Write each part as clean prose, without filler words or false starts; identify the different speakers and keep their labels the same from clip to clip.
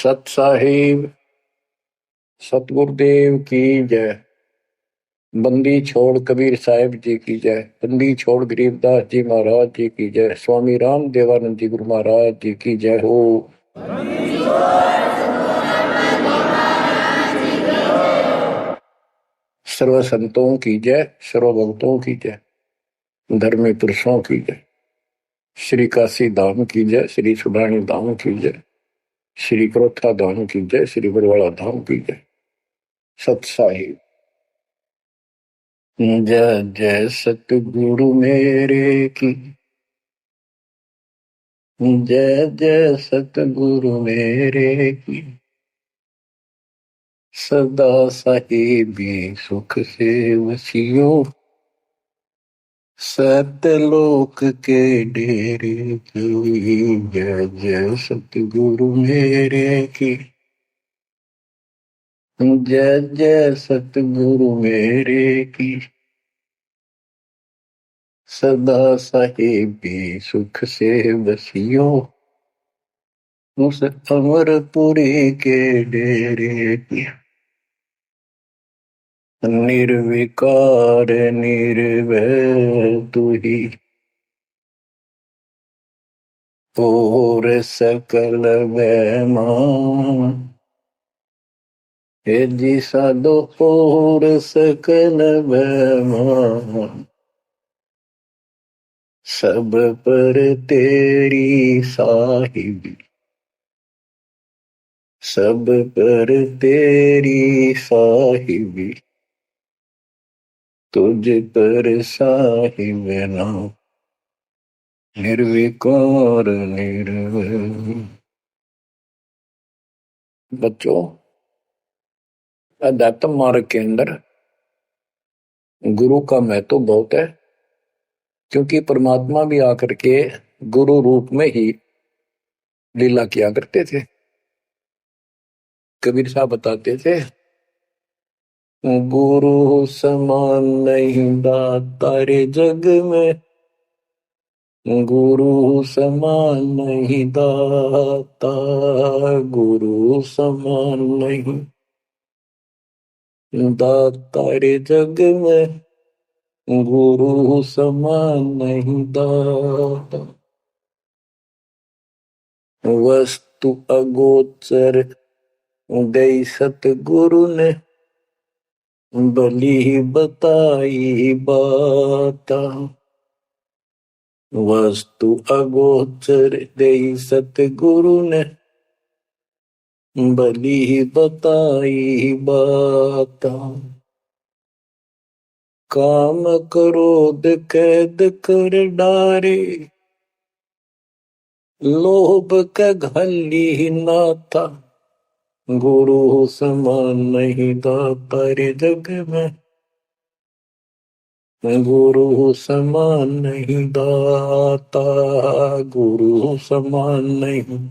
Speaker 1: सत साहिब सतगुरुदेव की जय। बंदी छोड़ कबीर साहिब जी की जय। बंदी छोड़ गरीबदास जी महाराज जी की जय। स्वामी राम देवानंद जी गुरु महाराज जी की जय हो। सर्व संतों की जय, सर्व भक्तों की जय, धर्मी पुरुषों की जय। श्री काशी धाम की जय, श्री सुब्राणी धाम की जय, श्री क्रोथा धाम की जय, श्री बरवाड़ा धाम की जय। सत साहिब जय जय सतगुरु मेरे की जय जय सतगुरु मेरे की। सदा साहिबी सुख से वसियो सतलोक के डेरे की। जय जय सतगुरु मेरे की जय जय सतगुरु मेरे की। सदा साहिबी सुख से वसियो उस अमरपुरी के डेरे की। निर्विकार निर्भय तू ही और सकल वैमान। हे जी साधो और सकल वैमान। सब पर तेरी साहिबी, सब पर तेरी साहिबी, तुझ पर साहिब नाम। निर्विकार निर्भय। बच्चों, अध्यात्म मार्ग के अंदर गुरु का महत्व बहुत है, क्योंकि परमात्मा भी आकर के गुरु रूप में ही लीला किया करते थे। कबीर साहब बताते थे, गुरु समान नहीं दाता रे जग में, गुरु समान नहीं दाता, गुरु समान नहीं दाता रे जग में, गुरु समान नहीं दाता। वस्तु अगोचर दई सतगुरु ने, बली बताई बाता। वस्तु अगोचर दई सतगुरु ने, बली बताई बाता। काम क्रोध कैद कर डारे, लोभ का घली नाथा। गुरु समान नहीं दाता रे जग में, गुरु समान नहीं दाता, गुरु समान नहीं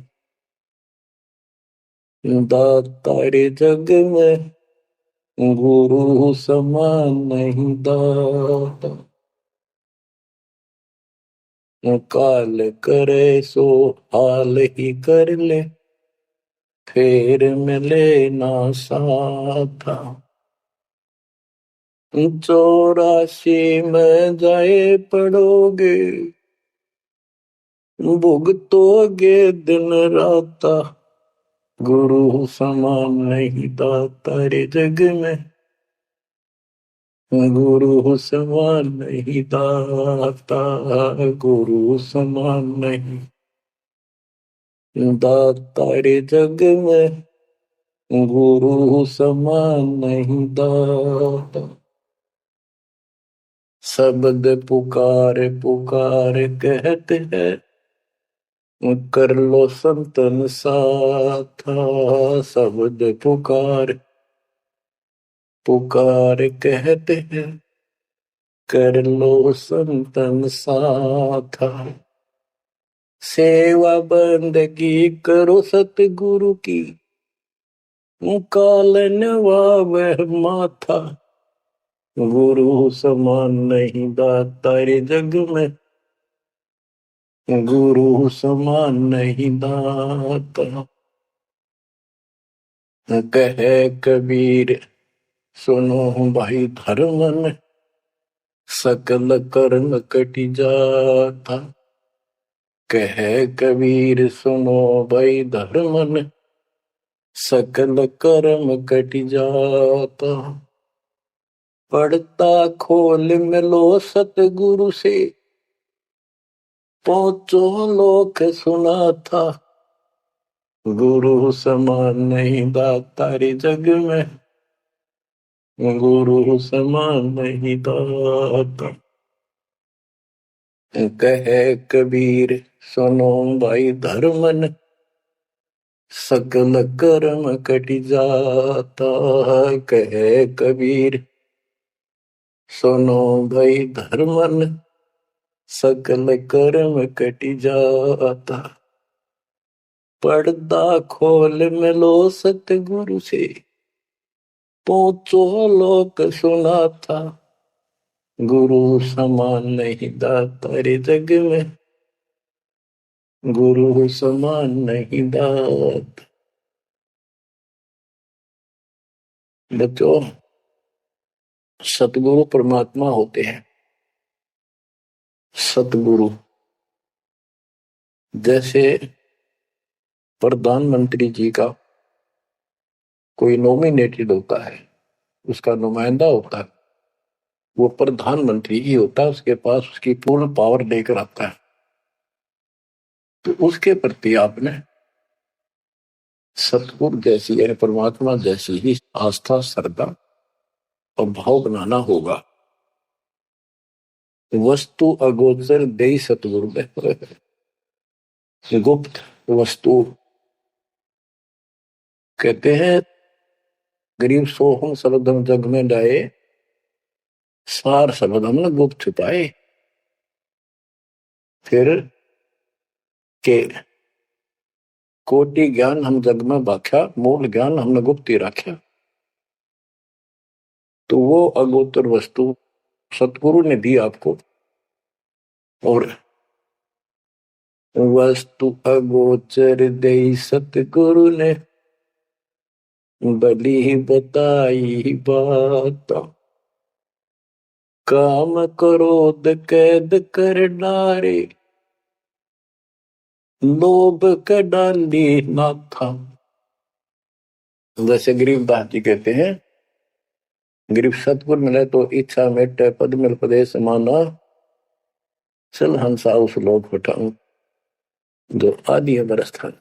Speaker 1: दाता रे जग में, गुरु समान नहीं दाता। काल करे सो हाल ही कर ले, फेर मिले ना साथा। 84 में जाए पड़ोगे, भुगतोगे दिन राता। गुरु समान नहीं दाता रे जग में, गुरु समान नहीं दाता, गुरु समान नहीं दाता रे जग में, गुरु समान नहीं दाता। शब्द पुकार पुकार कहते हैं, कर लो संतन साथा। शब्द पुकार पुकार कहते हैं, कर लो संतन साथा। सेवा बंदगी करो सतगुरु की, कालन वह माथा। गुरु समान नहीं दाता रे जग में, गुरु समान नहीं दाता। कहे कबीर सुनो भाई धर्मन, सकल कर्म कटि जाता। कहे कबीर सुनो भाई धर्मन, सकल कर्म कटि जाता। पढ़ता खोल मिलो सतगुरु से, पहुंचो लोक सुना था। गुरु समान नहीं दातारी जग में, गुरु समान नहीं दाता। कहे कबीर सुनो भाई धर्मन, सकल कर्म कटि जाता। कहे कबीर सुनो भाई धर्मन, सकल कर्म कटि जाता। पर्दा खोल मिलो सतगुरु से, पहुंचो लोक सुना था। गुरु समान नहीं दातारे जग में, गुरु समान नहीं दात। बच्चों, सतगुरु परमात्मा होते हैं। सतगुरु जैसे प्रधानमंत्री जी का कोई नॉमिनेटेड होता है, उसका नुमाइंदा होता है, वो प्रधानमंत्री ही होता है, उसके पास उसकी पूर्ण पावर लेकर आता है। तो उसके प्रति आपने सतगुरु जैसी यानी परमात्मा जैसी ही आस्था, श्रद्धा और भाव बनाना होगा। वस्तु अगोचर दे सतगुरु गुप्त वस्तु कहते हैं। गरीब सोहम शब्दम जग में डाए, सार शब्द हमने गुप्त छुपाए। फिर के कोटि ज्ञान हम जग में बाख्या, मूल ज्ञान हमने गुप्त ही रखा। तो वो अगोचर वस्तु सतगुरु ने दी आपको। और वस्तु अगोचर दे सतगुरु ने, बली बताई बात। काम क्रोध कैद कर डारे, लोभ का डाली ना था। जैसे गरीबदास जी कहते हैं, गरीब सतगुरु मिले तो इच्छा मेटे, पद मिल पदे समाना, चल हंसा उस लोक उठाऊं जो आदि अमर स्थान।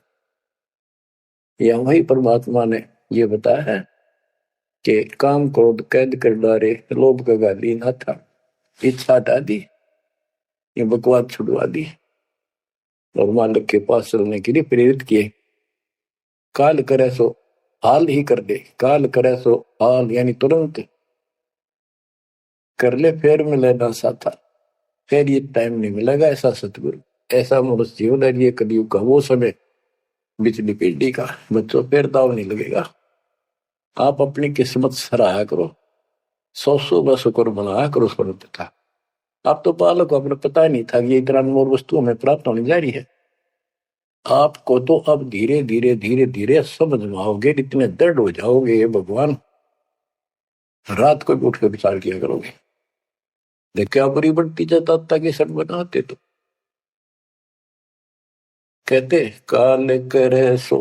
Speaker 1: या वही परमात्मा ने ये बताया है कि काम क्रोध कैद कर डारे, लोभ का गाली ना था। इच्छा हटा दी, ये बकवास छुड़वा दी और मालिक के पास चलने के लिए प्रेरित किए। काल करे सो हाल ही कर दे, काल करे सो हाल यानी तुरंत कर ले, फिर मिले ना साथा। फिर ये टाइम नहीं मिलेगा। ऐसा सतगुरु, ऐसा मनुष्य जीवन है ये कलयुग का वो समय, बिजली पीढ़ी का। बच्चों फिर दाव नहीं लगेगा। आप अपनी किस्मत सराहा करो, सौ ब शुक्र बनाया करो उस पर पिता। आप तो बालक को अपने पता ही नहीं था कि ये इतना अनमोल वस्तु हमें प्राप्त होने जा रही है। आपको तो अब धीरे धीरे धीरे धीरे समझ में आओगे, इतने दृढ़ हो जाओगे ये भगवान, रात को भी उठ कर विचार किया करोगे। देखिए आप बुरी बढ़ती जाता ताकि सट बनाते तो कहते काल करे सो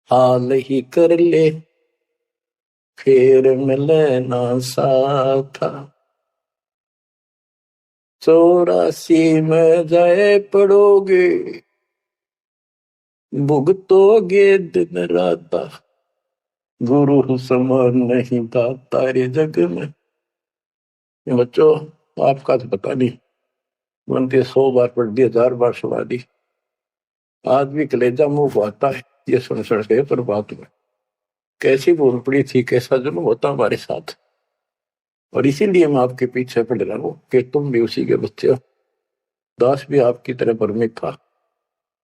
Speaker 1: हाल ही कर ले, फिर मिले ना साथा। 84 में जाए पड़ोगे, भुगतोगे दिन रात। गुरु समान नहीं था तारे जग में। बच्चों, आपका तो पता नहीं, बनते 100 बार पढ़ दी, 1000 बार सुना दी, आज भी कलेजा मुंह को आता है ये सुन सुन के। पर बात में कैसी बोल पड़ी थी, कैसा जुल्म होता हमारे साथ। और इसीलिए मैं आपके पीछे पड़ रहा हूं कि तुम भी उसी के बच्चे हो। दास भी आपकी तरह भ्रमित था,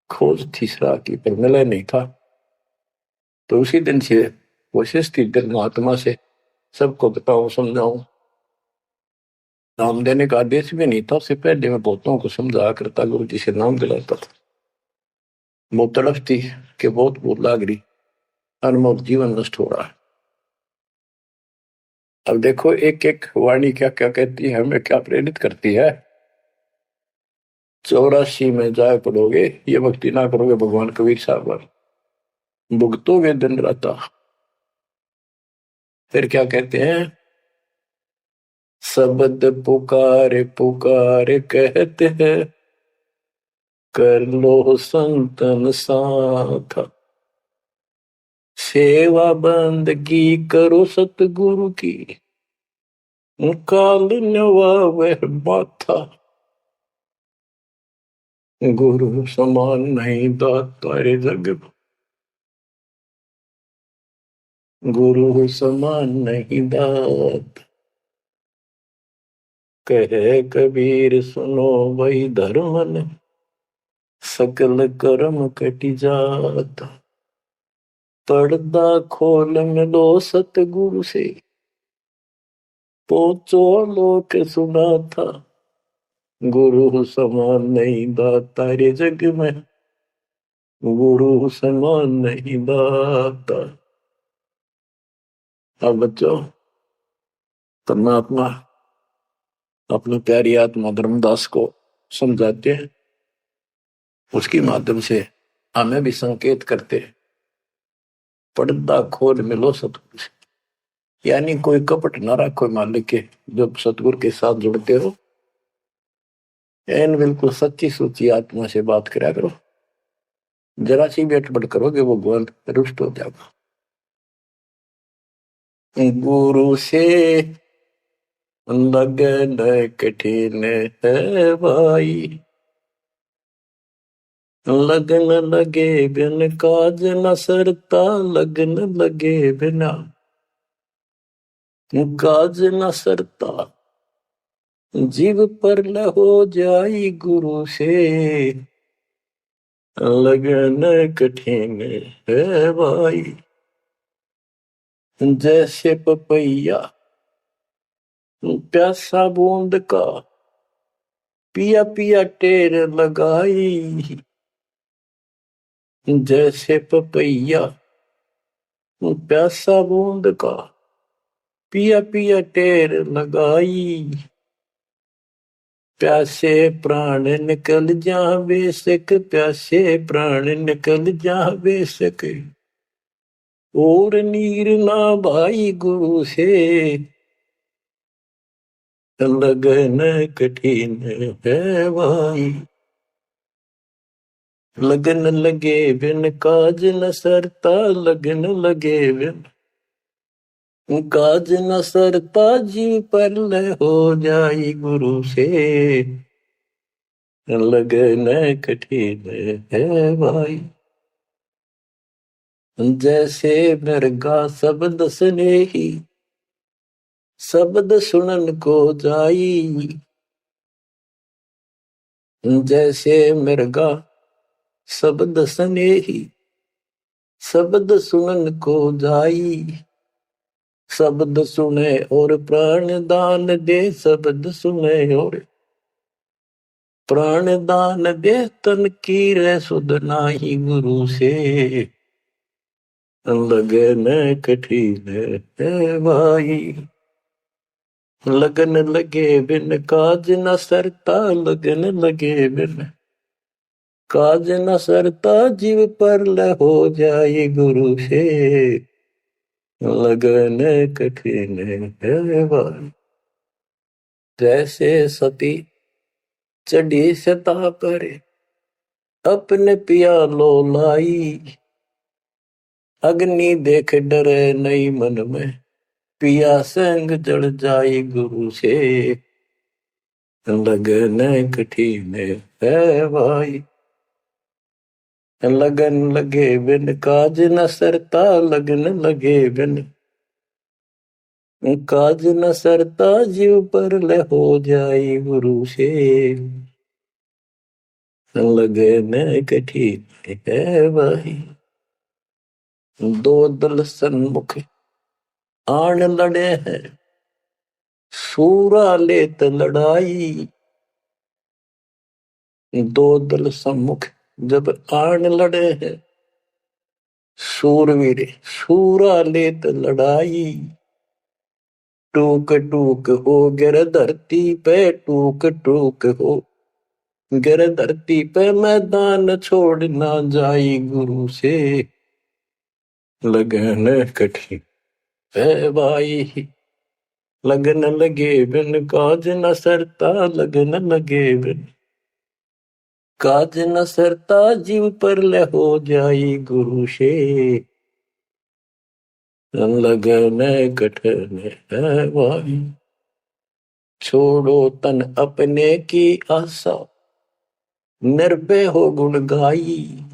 Speaker 1: खोज तीसरा की पर मिला नहीं था। तो उसी दिन से कोशिश थी दिल महात्मा से सबको बताऊं, समझाऊं। नाम देने का आदेश भी नहीं था, उससे पहले मैं बहुतों को समझाया करता, गुरु जी से नाम दिलाता था। बहुत तड़फ थी कि बहुत भूख लाग रही। अनमोल जीवन नष्ट हो रहा है। अब देखो एक एक वाणी क्या क्या कहती है, हमें क्या प्रेरित करती है। 84 में जाए पड़ोगे, ये भक्ति ना करोगे भगवान कबीर साहब भुगतोगे दिन रात। फिर क्या कहते हैं, शब्द पुकार पुकार कहते हैं, कर लो संतन साथ, सेवा बंदगी करो सतगुरु की, काल नवावे माथा, गुरु समान नहीं दाता रे जग में, गुरु समान नहीं दात। कहे कबीर सुनो वही धर्म ने, सकल कर्म कटि जात, पर्दा खोल मिलो सतगुरु से, पोचो लोक सुना था, गुरु समान नहीं दाता रे जग में, गुरु समान नहीं दाता। अब बच्चों, परमात्मा अपनी प्यारी आत्मा धर्मदास को समझाते हैं, उसके माध्यम से हमें भी संकेत करते हैं, पर्दा खोल मिलो सतगुरु से। यानी कोई कपट ना रखो मालिक के, जब सतगुरु के साथ जुड़ते हो, एन बिल्कुल सच्ची सुची आत्मा से बात करा करो। जरा सी भी अटपट करोगे वो भगवान रुष्ट हो जाएगा। गुरु से लगन कठिन है भाई, लगन लगे बिन काज न सरता, लगन लगे बिना काज न सरता, जीव पर हो जाई गुरु से, लगन कठिन है भाई। जैसे पपैया प्यासा बूंद का, पिया पिया टेर लगाई, जैसे पपैया प्यासा बूंद का, पिया पिया टेर लगाई, प्यासे प्राण निकल जा बेशक, प्यासे प्राण निकल जा बेशक, और नीर ना भाई गुरु से, लगन कठिन है भाई। लगन लगे बिन काज न सरता, लगन लगे बिन काज न सरता, जीव पर हो जाई गुरु से, लगन कठिन है भाई। जैसे मृगा शब्द स्नेही, शब्द सुनन को जाई, जैसे मृगा शब्द स्नेही, शब्द सुनन को जाई, शब्द सुने और प्राण दान दे, शब्द सुने और प्राण दान दे, तन की रे सुध नाही गुरु से, लगन कठिन है भाई। लगन लगे बिन काज न सरता, लगन लगे बिन काज न सरता, जीव पर हो जाए गुरु से, लगन कठिन है भाई। जैसे सती चढ़ी सता पर, अपने पिया लो लाई, अग्नि देख डरे नहीं मन में, पिया संग जड़ जाई गुरु से, लगन कठिन है भाई। लगन लगे बिन काज न सरता, लगन लगे बिन काज न सरता, जीव पर हो जाई गुरु से, लगन कठिन है भाई। दो दल सन्मुख आन लड़े हैं, सूरा लेत लड़ाई, दो दल सम्मुख जब आन लड़े हैं, सूरवीर सूरा लेत लड़ाई, टूक टूक हो गिर धरती पे, टूक टूक हो गिर धरती पे, मैदान छोड़ ना जाई गुरु से, लगन कठिन है भाई। लगन लगे बिन काज न सरता, लगन लगे बिन काज न सरता, जीव पर ले हो जाई गुरु से, लगन कठिन है भाई। छोड़ो तन अपने की आशा, निर्भय हो गुण गाई,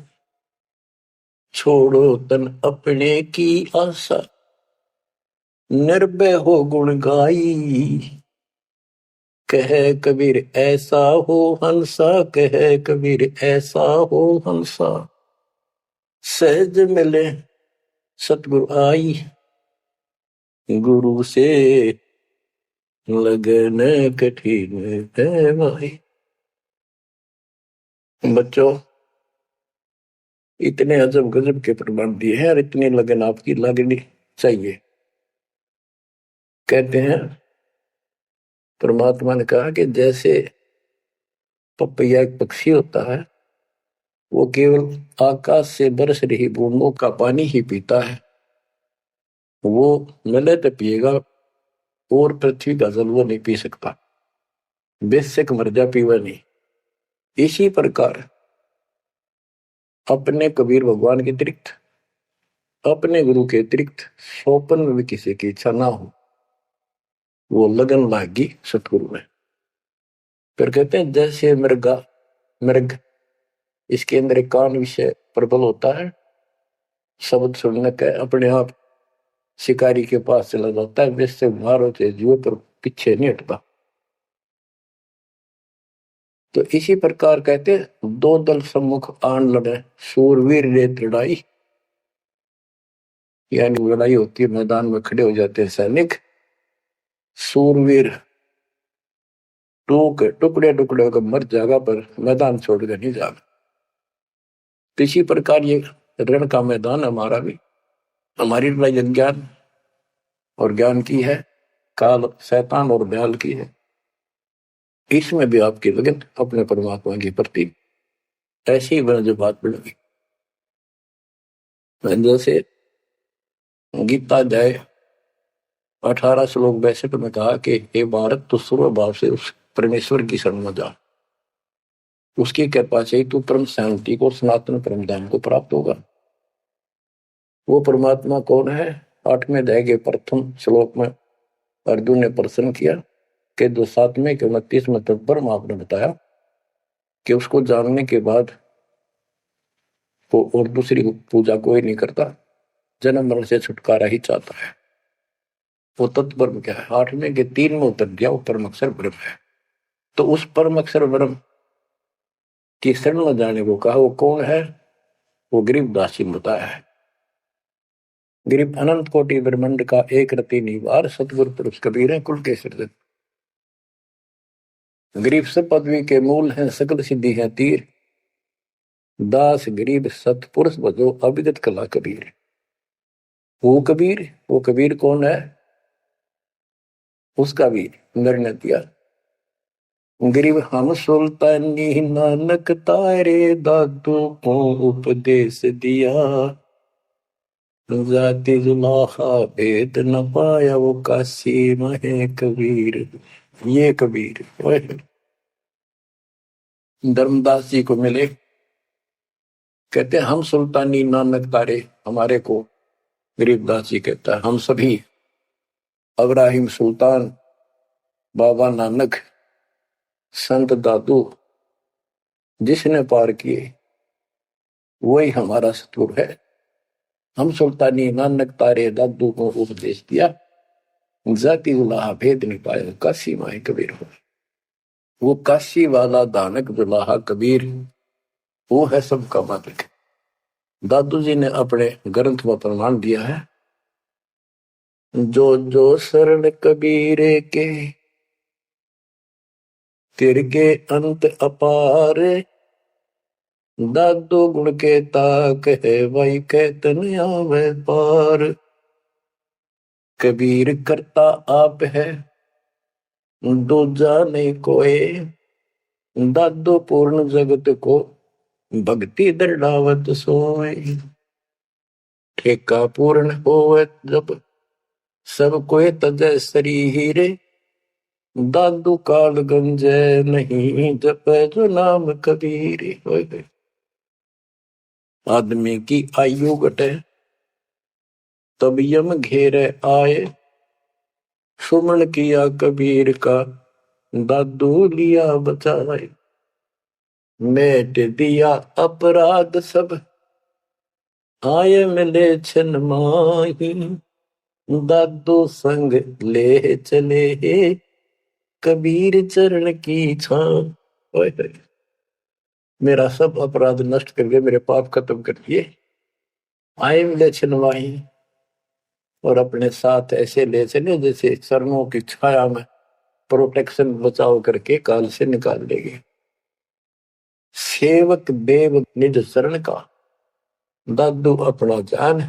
Speaker 1: छोड़ो तन अपने की आशा, निर्भय हो गुण गाई। कहे कबीर ऐसा हो हंसा, कहे कबीर ऐसा हो हंसा, सहज मिले सतगुरु आई, गुरु से लगन कठिन है भाई। बच्चों, इतने अजब गजब के प्रमाण दिए हैं और इतनी लगन आपकी लगनी चाहिए। कहते हैं परमात्मा ने कहा कि जैसे पपैया एक पक्षी होता है, वो केवल आकाश से बरस रही बूंदों का पानी ही पीता है, वो मिले तो पिएगा, और पृथ्वी का जल वो नहीं पी सकता, बेशक मर जा पीवा नहीं। इसी प्रकार अपने कबीर भगवान के अतिरिक्त, अपने गुरु के अतिरिक्त सोपन में भी किसी की इच्छा ना हो, वो लगन लागी सतगुरु में। फिर कहते हैं जैसे मृग इसके अंदर एक कान विषय प्रबल होता है, शब्द सुनने का अपने आप शिकारी के पास चला जाता है, वैसे मारो से जीव पर पीछे नहीं हटता। तो इसी प्रकार कहते दो दल सम्मुख आन लड़े, सूरवीर रेत लड़ाई, यानी लड़ाई होती है, मैदान में खड़े हो जाते हैं सैनिक, सूरवीर टुकड़े टुकड़े होकर मर जाएगा पर मैदान छोड़कर नहीं जाएगा। तो इसी प्रकार ये रण का मैदान हमारा भी, हमारी लड़ाई अज्ञान और ज्ञान की है, काल शैतान और दयाल की है। इसमें भी आपकी लगन अपने परमात्मा के प्रति ऐसी ही जो बात बढ़ेगी। जैसे गीता अध्याय 18 श्लोक 62 में कहा कि हे भारत, तो सर्व भाव से उस परमेश्वर की शरण में जा, उसकी कृपा से तू परम शांति को, सनातन परम धाम को प्राप्त होगा। वो परमात्मा कौन है? 8वें अध्याय के प्रथम श्लोक में अर्जुन ने प्रश्न किया कि जो 7वें के 29वें तक पर आपने बताया कि उसको जानने के बाद वो और दूसरी पूजा कोई नहीं करता, जन्म मरण से छुटकारा ही चाहता है। वो तत्पर क्या है? 8वें के 3 में उत्तर दिया, वो परम अक्षर ब्रह्म है। तो उस परम अक्षर ब्रह्म की शरण में जाने को कहा, वो कौन है? वो गरीबदास जी बताया है। गरीब अनंत कोटि ब्रह्मांड का एक रति निवार, सतगुरु पुरुष कबीर है कुल के सृजन। गरीब सब पदवी के मूल हैं, सकल सिद्धि है तीर, दास गरीब सतपुरुष भजो, अविगत कला कबीर। वो कबीर कौन है? उसका भी निर्णय दिया, गरीब हम सुल्तानी नानक तारे, दादू को उपदेश दिया, जाति जुलाहा भेद न पाया, वो काशी महे कबीर। ये कबीर धर्मदास जी को मिले, कहते हम सुल्तानी नानक तारे, हमारे को गरीबदास जी कहता है हम सभी अब्राहिम सुल्तान, बाबा नानक, संत दादू जिसने पार किए वही हमारा सतगुरु है। हम सुल्तानी नानक तारे, दादू को उपदेश दिया, जाति उलाहा भेद नहीं पाया, काशी माए कबीर हो। वो काशी वाला दानक दुलाहा कबीर, वो है सबका मालिक। दादू जी ने अपने ग्रंथ में प्रमाण दिया है, जो जो शरण कबीरे के, तिरके अंत अपार, दादू गुण के ताक है वही कहतन आवे पार। कबीर करता आप है दूजा नहीं कोई। दादू पूर्ण जगत को भक्ति दृढ़ावत सोए। ठेका पूर्ण होवे जब सब कोई तजय शरीर। दादू काल गंजे नहीं जपे जो नाम कबीर। आदमी की आयु घटे तब यम घेरे आए। सुमन किया कबीर का दादू लिया बचाए। मेट दिया अपराध सब आए मिले छन माही। दादू संग ले चले कबीर चरण की छां। मेरा सब अपराध नष्ट कर दिए, मेरे पाप खत्म कर दिए। आए मिले छन माही और अपने साथ ऐसे ले चले जैसे चरणों की छाया में प्रोटेक्शन बचाव करके काल से निकाल लेंगे। सेवक देव निज शरण का दादू अपना जान।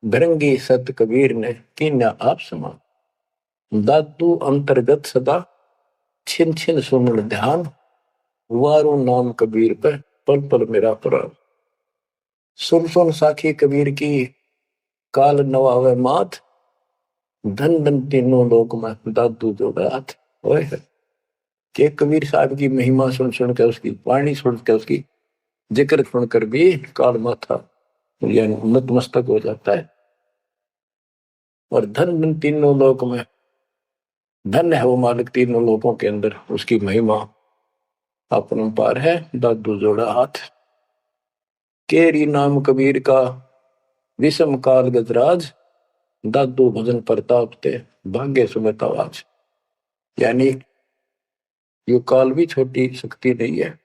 Speaker 1: भृंगी सत कबीर ने कीन्या आप समान। दादू अंतर्गत सदा छिन छिन सुमन ध्यान। वारू नाम कबीर पर पल पल मेरा प्राण। सुन सुन साखी कबीर की काल नवावे मात। धन धन तीनों लोक में दादू जोड़ा हाथ। के कबीर साहब की महिमा सुन सुन के उसकी वाणी सुन के उसकी जिक्र सुनकर भी काल माथा यानी नतमस्तक हो जाता है। और धन धन तीनों लोक में धन है वो मालिक तीनों लोकों के अंदर उसकी महिमा अपरंपार है। दादू जोड़ा हाथ। केरी नाम कबीर का विषम काल गजराज। दादू भजन प्रताप ते भाग्य सुमित आवाज। यानी ये काल भी छोटी शक्ति नहीं है।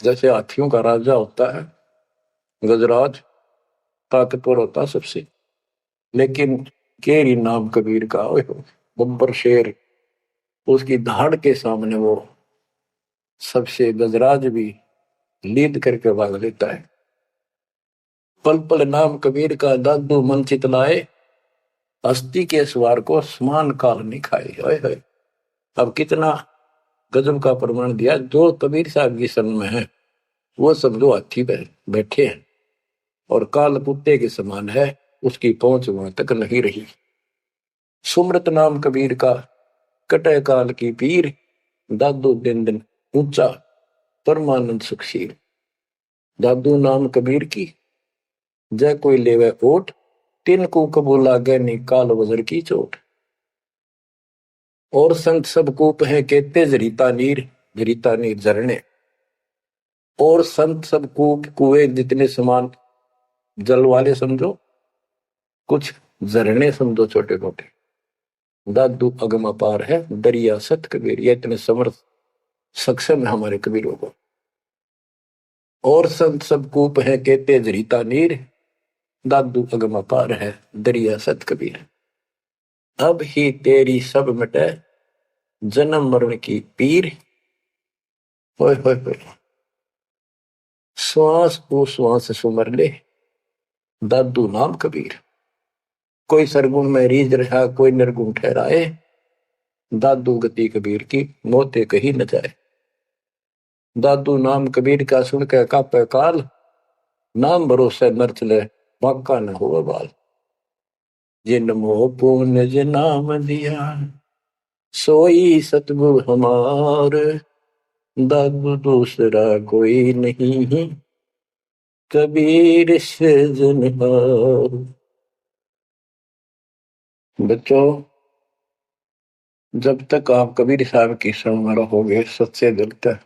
Speaker 1: जैसे हाथियों का राजा होता है गजराज, ताकतवर होता सबसे, लेकिन केरी नाम कबीर का बब्बर शेर उसकी धाड़ के सामने वो सबसे गजराज भी लीद करके भाग लेता है। पल पल नाम कबीर का दादू मन चितलाए। हस्ती के सवार को समान काल नहीं खाए। अब कितना गजब का प्रमाण दिया। जो कबीर साहब की शरण में है वो समझो हाथी पे बैठे हैं और काल कुत्ते के समान है, उसकी पहुंच वहां तक नहीं रही। सुमृत नाम कबीर का कटे काल की पीर। दादू दिन दिन ऊंचा परमानंद सुखशील। दादू नाम कबीर की जय कोई लेवे ओट। तिन को कबूल लागे नी काल वजर की चोट। और संत सब कूप है कहते जरीता नीर। जरीता नीर झरने और संत सब कूप कुएं जितने समान जल वाले समझो, कुछ झरने समझो छोटे मोटे। दादू अगम अपार है दरिया सत कबीर। ये इतने समर्थ सक्षम है हमारे कबीरों को। और संत सब कूप है कहते जरीता नीर। दादू अगम अपार है दरिया सत कबीर। अब ही तेरी सब मिटे जन्म मरण की पीर। होए होए होए। श्वास को श्वास सुमर ले दादू नाम कबीर। कोई सरगुण में रीझ रहा कोई निर्गुण ठहराए। दादू गति कबीर की मोते कहीं न जाए। दादू नाम कबीर का सुन के कापे काल। नाम भरोसे नर चले बाका न हो बाल। जिन मोह पुण्य जिन नाम दिया सोई सतगुरु हमार। दादू दूसरा कोई नहीं कबीर से जनहार। बच्चों, जब तक आप कबीर साहब की शरण में रहोगे सच्चे दिल तक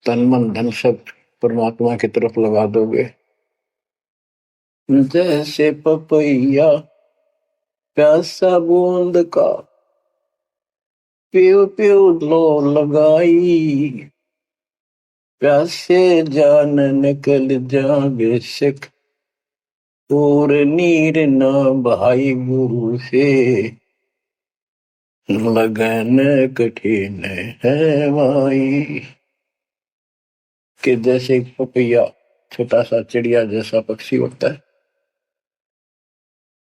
Speaker 1: तन मन धन सब परमात्मा की तरफ लगा दोगे। जैसे पपैया प्यासा बूंद का प्यो प्यो लो लगाई। प्यासे जान निकल जा बेशक और नीर न भाई गुरु से लगन कठिन है भाई। कि जैसे एक पपैया छोटा सा चिड़िया जैसा पक्षी होता है,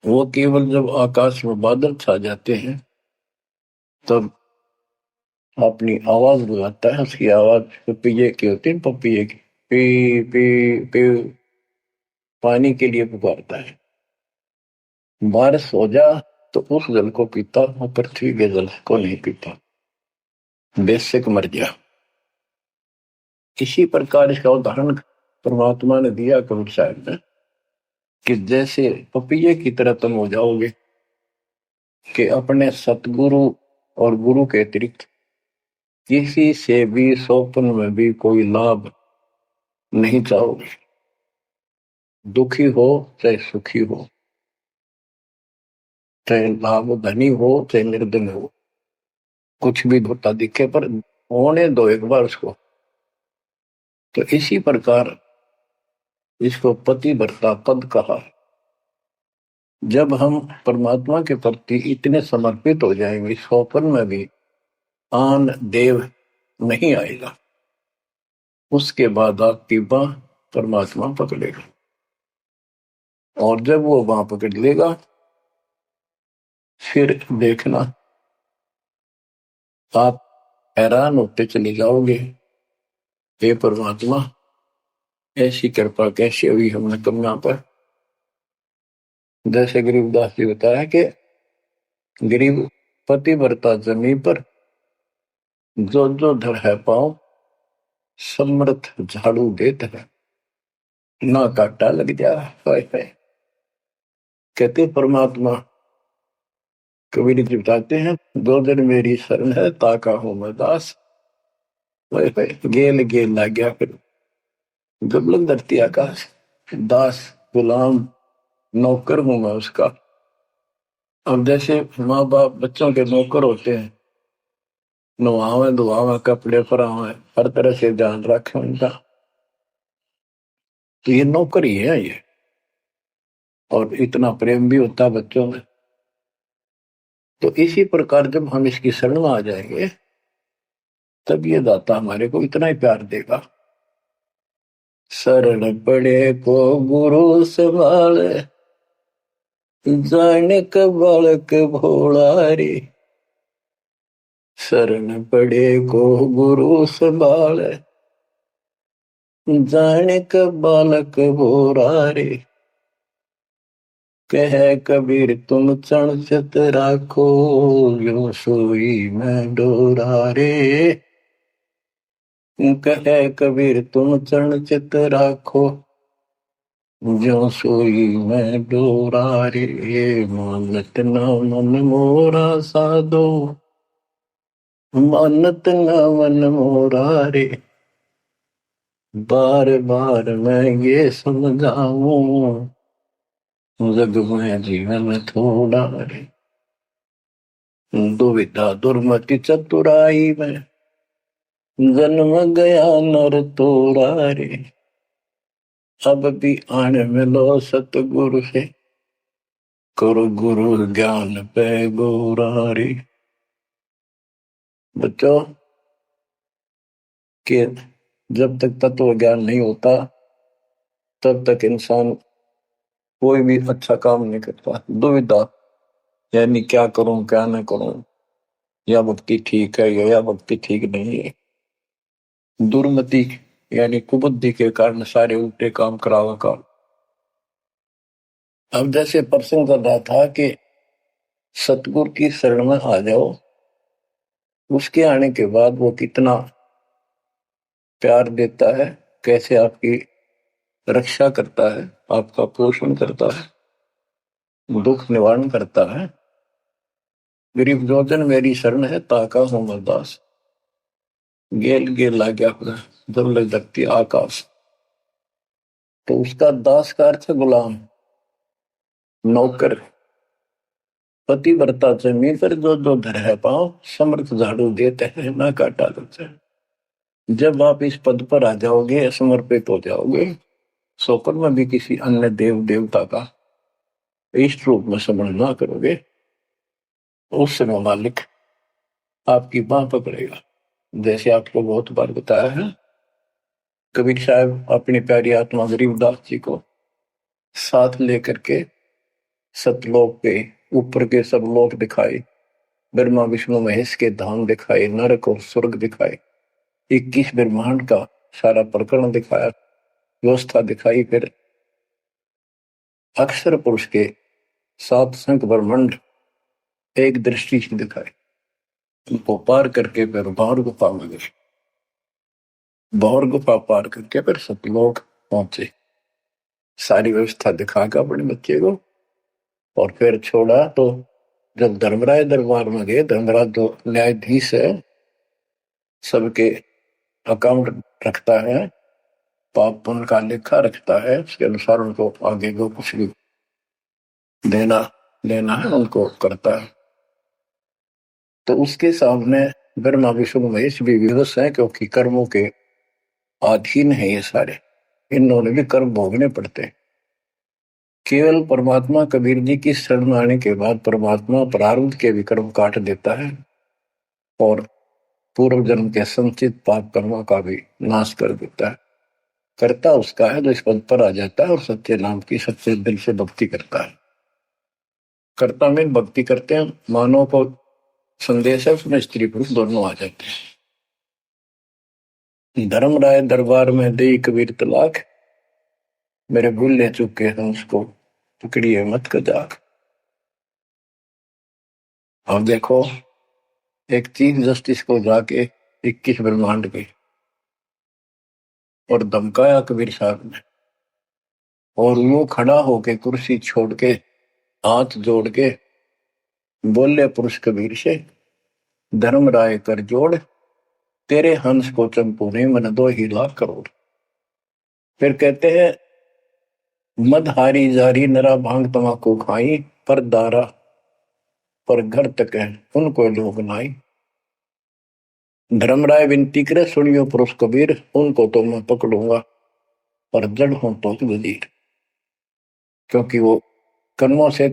Speaker 1: वो केवल जब आकाश में बादल छा जाते हैं तब अपनी आवाज लगाता है। उसकी आवाज पपैये की होती है, पपैये की, पी पी पी, पानी के लिए पुकारता है। बारिश हो जा तो उस जल को पीता, वो पृथ्वी के जल को नहीं पीता, बेशक मर गया। इसी प्रकार इसका उदाहरण परमात्मा ने दिया कबीर साहब ने कि जैसे पपैये की तरह तुम हो जाओगे कि अपने सतगुरु और गुरु के अतिरिक्त किसी से भी स्वप्न में भी कोई लाभ नहीं चाहोगे। दुखी हो चाहे सुखी हो, चाहे लाभ धनी हो चाहे निर्धन हो, कुछ भी होता दिखे पर होने दो एक बार उसको। तो इसी प्रकार इसको पतिव्रता पद कहा। जब हम परमात्मा के प्रति इतने समर्पित हो जाएंगे, स्वप्न में भी आन देव नहीं आएगा, उसके बाद आपकी बाह परमात्मा पकड़ेगा। और जब वो बाह पकड़ लेगा फिर देखना आप हैरान होते चले जाओगे, हे परमात्मा ऐसी कृपा कैसे हुई हमने कन्या पर। जैसे गरीबदास जी बताया कि गरीब पतिव्रता जमी पर जो जो धर है पाओ, समर्थ झाड़ू देते हैं, ना काटा लग जा। कहते परमात्मा कबीर जी बताते हैं, दो दिन मेरी शरण है ताका हूं मैं दास। गेल गेल ला गया फिर दुर्लभ धरती आकाश, दास गुलाम नौकर हूं मैं उसका। अब जैसे माँ बाप बच्चों के नौकर होते हैं, नवावे धुआवे कपड़े परावे हर तरह से ध्यान रखे उनका, तो ये नौकर ही है ये। और इतना प्रेम भी होता है बच्चों में। तो इसी प्रकार जब हम इसकी शरण में आ जाएंगे तब ये दाता हमारे को इतना ही प्यार देगा। शरण पड़े को गुरु संभाले, जाने का बालक भोला रे। शरण पड़े को गुरु संभाले, जाने का बालक भोला रे। कह कबीर तुम चरण चित राखो, यो सोई मैं डोरा रे। कह कबीर तुम चरण चित राखो, जो सोई मैं डोरा रे। मानत न मन मोरा साधो, मानत न मन मोरा रे। बार बार मैं ये समझाऊं, जग में जीवन थोड़ा रे। दुविधा दुर्मति चतुराई में, जन्म गया नर तोड़ा रे। अब भी आन मिलो सतगुरु से, करो गुरु ज्ञान पे गोरा रे। बच्चों के जब तक तत्व ज्ञान नहीं होता तब तक इंसान कोई भी अच्छा काम नहीं करता। दुविधा यानी क्या करूं क्या न करूं, या भक्ति ठीक है या भक्ति ठीक नहीं है। दुर्मति यानी कुबुद्धि के कारण सारे उल्टे काम करावा काम। अब जैसे प्रसंग कर रहा था कि सतगुरु की शरण में आ जाओ, उसके आने के बाद वो कितना प्यार देता है, कैसे आपकी रक्षा करता है, आपका पोषण करता है, दुख निवारण करता है। गरीब जोजन मेरी शरण है ताका हूं मैं दास, गेल गेल ला गया जब लग धरती आकाश। तो उसका दास का अर्थ है गुलाम, नौकर। पतिव्रता जमी पर जो जो धर है पाओ, समर्थ झाड़ू देते हैं ना काटा लगता है। जब आप इस पद पर आ जाओगे, समर्पित हो जाओगे, स्वप्न में भी किसी अन्य देव देवता का इष्ट रूप में समझ ना करोगे, उस समय मालिक आपकी बाह पकड़ेगा। जैसे आपको बहुत बार बताया है कबीर साहब अपनी प्यारी आत्मा गरीबदास जी को साथ लेकर के सतलोक पे ऊपर के सब लोक दिखाए, ब्रह्मा विष्णु महेश के धाम दिखाए, नरक और स्वर्ग दिखाए, 21 ब्रह्मांड का सारा प्रकरण दिखाया, व्यवस्था दिखाई। फिर अक्षर पुरुष के 7 संख ब्रह्मांड एक दृष्टि से दिखाए। उनको पार करके फिर भौर गुफा में गए, भौर गुफा पार करके फिर सतलोक पहुंचे, सारी व्यवस्था दिखाकर अपने बच्चे को, और फिर छोड़ा। तो जब धर्मराज दरबार में गए, धर्मराज जो न्यायाधीश है, सबके अकाउंट रखता है, पाप पुण्य का लेखा रखता है, उसके अनुसार उनको आगे को कुछ भी देना लेना है उनको करता है। तो उसके सामने ब्रह्मा विष्णु महेश भी विवश है, क्योंकि कर्मों के अधीन है ये सारे, इन्होंने भी कर्म भोगने पड़ते हैं। केवल परमात्मा कबीर जी की शरण आने के बाद परमात्मा प्रारब्ध के भी कर्म काट देता है और पूर्व जन्म के संचित पाप कर्मों का भी नाश कर देता है। करता उसका है जो इस पद पर आ जाता है और सच्चे नाम की सच्चे दिल से भक्ति करता है। कर्ता में भक्ति करते हैं, मानव को संदेश है, उसमें स्त्री पुरुष दोनों आ जाते हैं। धर्मराय दरबार में दे कबीर तलाक, मेरे भूल ले चुके हैं उसको पकड़िए मत कजाक। अब देखो, एक चीफ जस्टिस को जाके 21 ब्रह्मांड के और धमकाया कबीर साहब ने, और वो खड़ा होके कुर्सी छोड़ के हाथ जोड़ के बोले पुरुष कबीर से, धर्मराय कर जोड़, तेरे हंस को चंपू ने मन 2 लाख करोड़। फिर कहते हैं, मदहारी जारी नरा भांग तमाकू खाई, पर दारा पर घर तक है उनको लोग नाई। धर्मराय विनती करे, सुनियो पुरुष कबीर, उनको तो मैं पकड़ूंगा पर जड़ हो तो वजीर। क्योंकि वो कर्मों से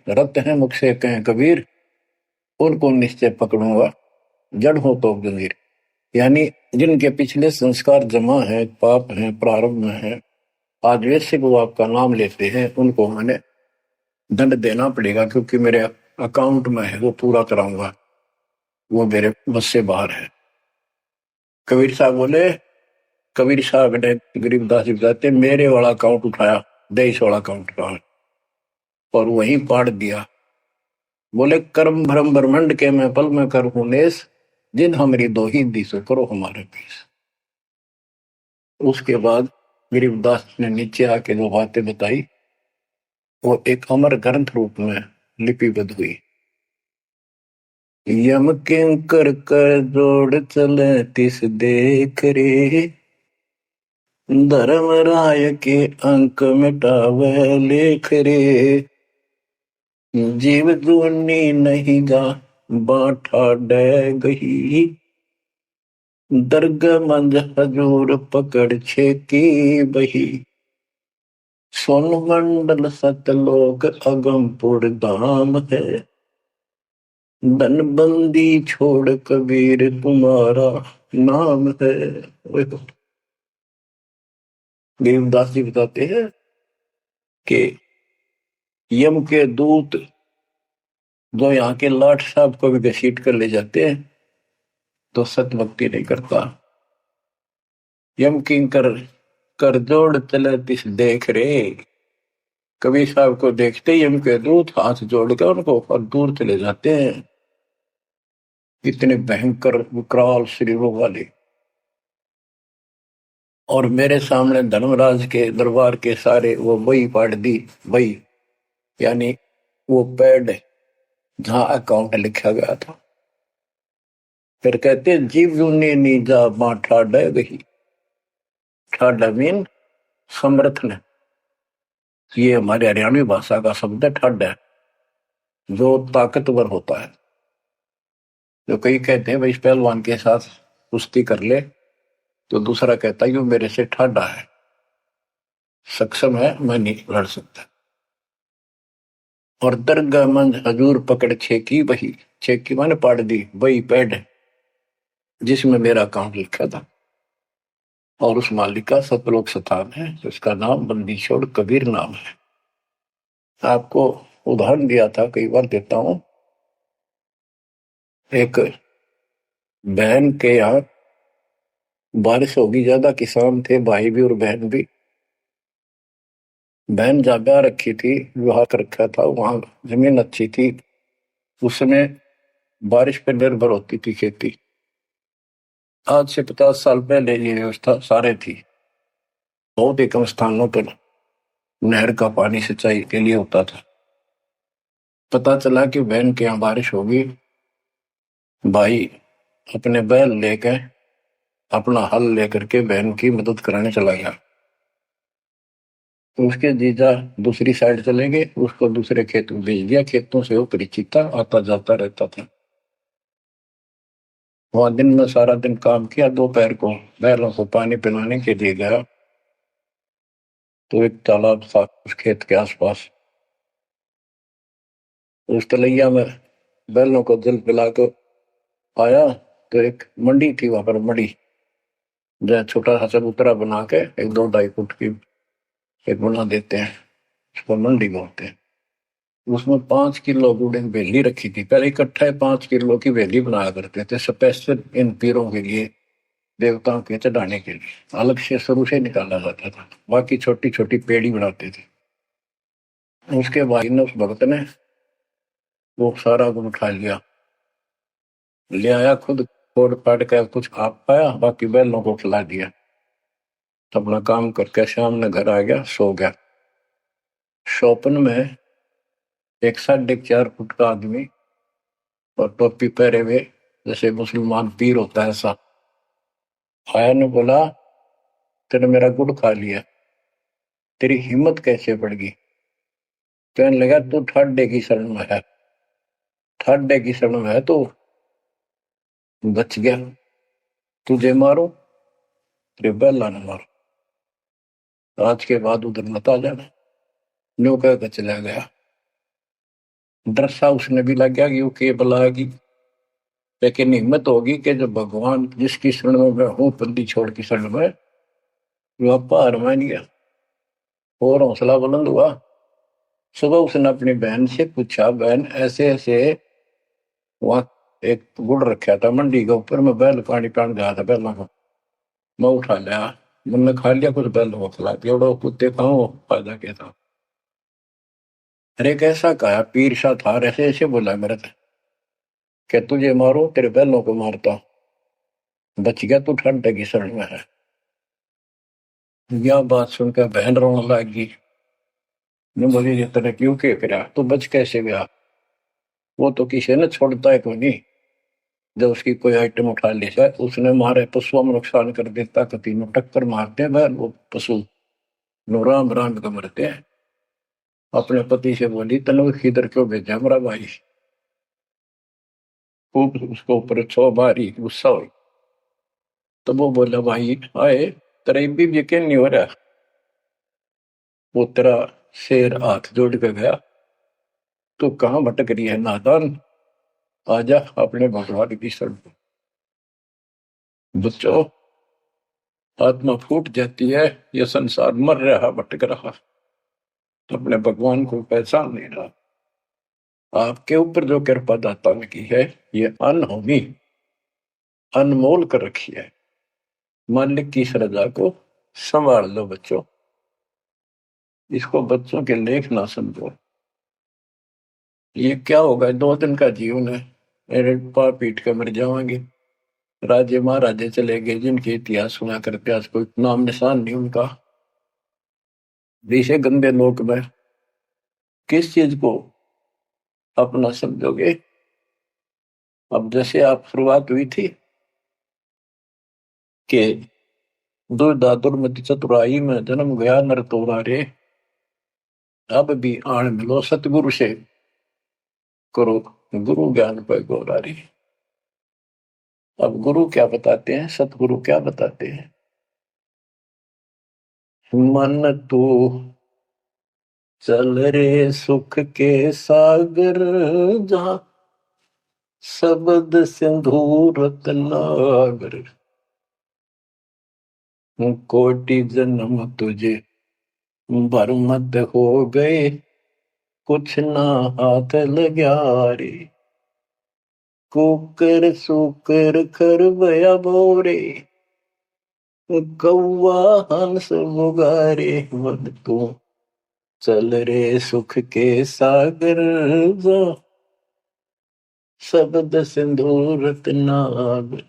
Speaker 1: रत है, मुख से कहें कबीर, उनको निश्चय पकड़ूंगा, जड़ हो तो वजीर। यानी जिनके पिछले संस्कार जमा है, पाप है, प्रारंभ में है, आज वैसे वो आपका नाम लेते हैं, उनको मैंने दंड देना पड़ेगा, क्योंकि मेरे अकाउंट में है, वो पूरा कराऊंगा, वो मेरे बस से बाहर है। कबीर साहब बोले, कबीर साहब ने गरीबदास जी बताते, मेरे वाला अकाउंट उठाया, देश वाला अकाउंट का, और वहीं पाड़ दिया। बोले, कर्म भ्रम ब्रह्मंड के मैं पल में कर हूं नेस, जिन हमारी दो ही दिशो करो हमारे पीस। उसके बाद गरीबदास ने नीचे आके जो बातें बताई, वो एक अमर ग्रंथ रूप में लिपिबद्ध हुई। यम किंकर कर जोड़ चले तिस देख रे, धर्म राय के अंक मिटावे लेख रे, जीव जूनी नहीं गा बाठा डे गही, दर्ग मंज हजूर पकड़ छे की बही, सोन मंडल सतलोक अगमपुर धाम है, धनबंदी छोड़ कबीर तुम्हारा नाम है। गरीबदास जी बताते हैं कि यम के दूत जो यहाँ के लाट साहब को भी घसीट कर ले जाते हैं, तो सत भक्ति नहीं करता। यम किंकर कर जोड़ चले तिस देख रे, कबीर साहब को देखते यम के दूत हाथ जोड़कर उनको और दूर चले जाते हैं। इतने भयंकर विकराल शरीरों वाले, और मेरे सामने धर्मराज के दरबार के सारे वो बही पाड़ दी। बही यानी वो पैड जहां अकाउंट लिखा गया था। फिर कहते जीव जूनी नीजा मां ठाडा गही, ठाडा मीन समर्थन, ये हमारे हरियाणवी भाषा का शब्द है ठाडा, जो ताकतवर होता है। जो कई कहते हैं भाई इस पहलवान के साथ कुश्ती कर ले, तो दूसरा कहता है ये मेरे से ठाडा है, सक्षम है, मैं नहीं लड़ सकता। और दरगाह मंज हजूर पकड़ छेकी बही, छेकी माने पाड़ दी, बही पैड जिसमें मेरा अकाउंट लिखा था। और उस मालिक का सतलोक स्थान है, उसका नाम बंदी छोड़ कबीर नाम है। आपको उदाहरण दिया था, कई बार देता हूं। एक बहन के यहाँ बारिश होगी ज्यादा, किसान थे भाई भी और बहन भी। बहन जा ब्याह रखी थी, विवाह कर रखा था, वहां जमीन अच्छी थी, उसमें बारिश पर निर्भर होती थी खेती। आज से 50 साल पहले ये व्यवस्था सारे थी। बहुत ही कम स्थानों पर नहर का पानी सिंचाई के लिए होता था। पता चला कि बहन के यहाँ बारिश होगी, भाई अपने बैल लेकर, अपना हल लेकर के बहन की मदद कराने चला गया। उसके जीजा दूसरी साइड चले गए, उसको दूसरे खेत में भेज दिया। खेतों से वो परिचित था, आता जाता रहता था। वहां दिन में सारा दिन काम किया, दोपहर को बैलों को पानी पिलाने के लिए गया तो एक तालाब था उस खेत के आसपास। उस तलैया में बैलों को जल पिला कर आया तो एक मंडी थी, वहां पर मंडी, जहाँ छोटा सा चबूतरा बना के एक 2-2.5 फुट की एक बना देते हैं, उसको मंडी बोलते हैं। उसमें 5 किलो गुड़ की बेली रखी थी। पहले इकट्ठा 5 किलो की बेली बनाया करते थे, स्पेशल इन पीरों के लिए, देवताओं के चढ़ाने के लिए अलग से शुरू से निकाला जाता था। बाकी छोटी छोटी पेड़ी बनाते थे। उसके भाई ने, उस भक्त ने, वो सारा गुड़ उठा लिया, ले आया, खुद फोड़ फाड़ कर कुछ आप पाया, बाकी बैलों को खिला दिया। अपना काम करके शाम में घर आ गया, सो गया। स्वप्न में एक 4.5 फुट का आदमी और टोपी पहरे हुए, जैसे मुसलमान पीर होता है ऐसा, आया ने बोला, तेने मेरा गुड़ खा लिया, तेरी हिम्मत कैसे बढ़ गई? कहने लगा, तू ठाड्डे की शरण में है, ठाड्डे की शरण में है तो बच गया, तुझे मारो, तेरे बैला ने मारो, आज के बाद उधर मत आ जाना। न्यू कहकर चला गया। डर सा उसने भी लग गया कि वो के बुलाएगी, लेकिन हिम्मत होगी कि जब भगवान जिसकी शरण में मैं हूं, बंदी छोड़ की शरण में, वो हार मान गया और हौसला बुलंद हुआ। सुबह उसने अपनी बहन से पूछा, बहन ऐसे ऐसे, वहां एक गुड़ रखा था मंडी के ऊपर, मैं बैल पानी पान गया था, बैलों को मैं उठा लिया, मैंने खा लिया, कुछ बैलों को खिला दिया, और कुत्ते खाओ, फायदा क्या था? अरे कैसा कहा, पीर सा था, ऐसे ऐसे बोला मेरे से, क्या तुझे मारो, तेरे बैलों को मारता, बच गया, तू ठंड की शरण में है। यह बात सुनकर बहन रोने लगी। मैं बोली, ये तेरे क्यों के फिरा, तू बच कैसे गया? वो तो किसी ने छोड़ता है कोई नहीं, जब उसकी कोई आइटम उठा ली जाए, उसने मारे पशुओं में नुकसान कर देता, कभी नु टक्कर मारते हैं वो पशु, नो राम राम का मरते हैं। अपने पति से बोली, तनु किधर क्यों भेजा मेरा भाई? खूब उसको ऊपर छो मारी, गुस्सा हुई। तो वो बोला, भाई आए, तेरा भी यकीन नहीं हो रहा? वो तेरा शेर हाथ जोड़ के गया, तू कहाँ भटक रही है नादान, आजा अपने भगवान की शरण। बच्चों, आत्मा फूट जाती है, यह संसार मर रहा, भटक रहा, अपने भगवान को पहचान नहीं रहा। आपके ऊपर जो कृपा दाता ने की है, ये अनहोनी, अनमोल कर रखी है। मालिक की श्रद्धा को संभाल लो बच्चों, इसको बच्चों के लेख ना समझो। ये क्या होगा, 2 दिन का जीवन है, मेरे पा पीट के मर जाएंगे। राजे महाराजे चले गए, जिनके इतिहास सुना करते, आज कोई नाम निशान नहीं उनका। इसे गंदे लोक में किस चीज को अपना समझोगे? अब जैसे आप शुरुआत हुई थी कि दुर्दादुर मति चतुराई में जन्म गया नर तोरा रे, अब भी आण मिलो सतगुरु से, करो गुरु ज्ञान पर गौरारी। अब गुरु क्या बताते हैं, सतगुरु क्या बताते हैं? मन तू चल रे सुख के सागर, जहां शब्द सिंधु रत्नागर। कोटि जन्म तुझे बरमद हो गए, कुछ ना हाथ लग्या रे। कुकर सुकर खरबया बोरे, कौआ हंस बुगारे। वद तू चल रे सुख के सागर जा, शब्द सिंधु रत्नागर।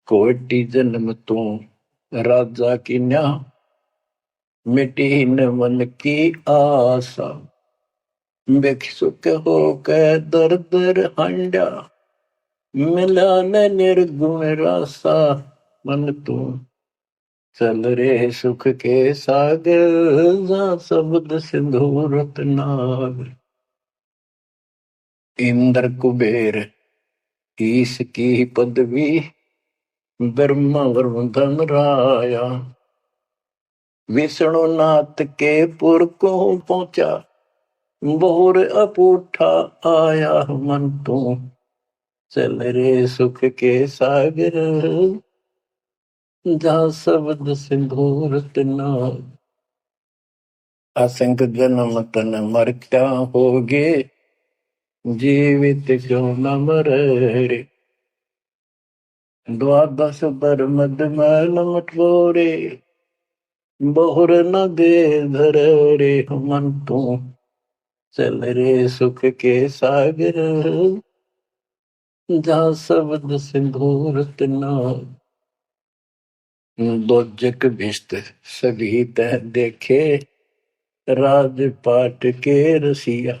Speaker 1: कोटि जन्म तू राजा की न्या, मिटी न मन की आशा। भिक्षुक होकर दर दर हंडा, मिला न निर्गुण रासा। मन तू चल रे सुख के सागर जा, शब्द सिंधु रत्नागर। इंद्र कुबेर ईश की पदवी, ब्रह्मा वरुण धन राया। विष्णु नाथ के पुर को पहुंचा, बोर अपूठा आया। मन तू चल रे सुख के सागर जा, शब्द सिंधु रत्नागर। असंख जन्म तन मर क्या होगे, जीवित क्यों न मरे रे। द्वादश बर मद मैल मटोरे, बहुर न दे धर रे। मन तू चल रे सुख के सागर जा, शब्द सिंधु रत्नागर। दोजक भिष्ट सभी तह देखे, राजपाट के रसिया।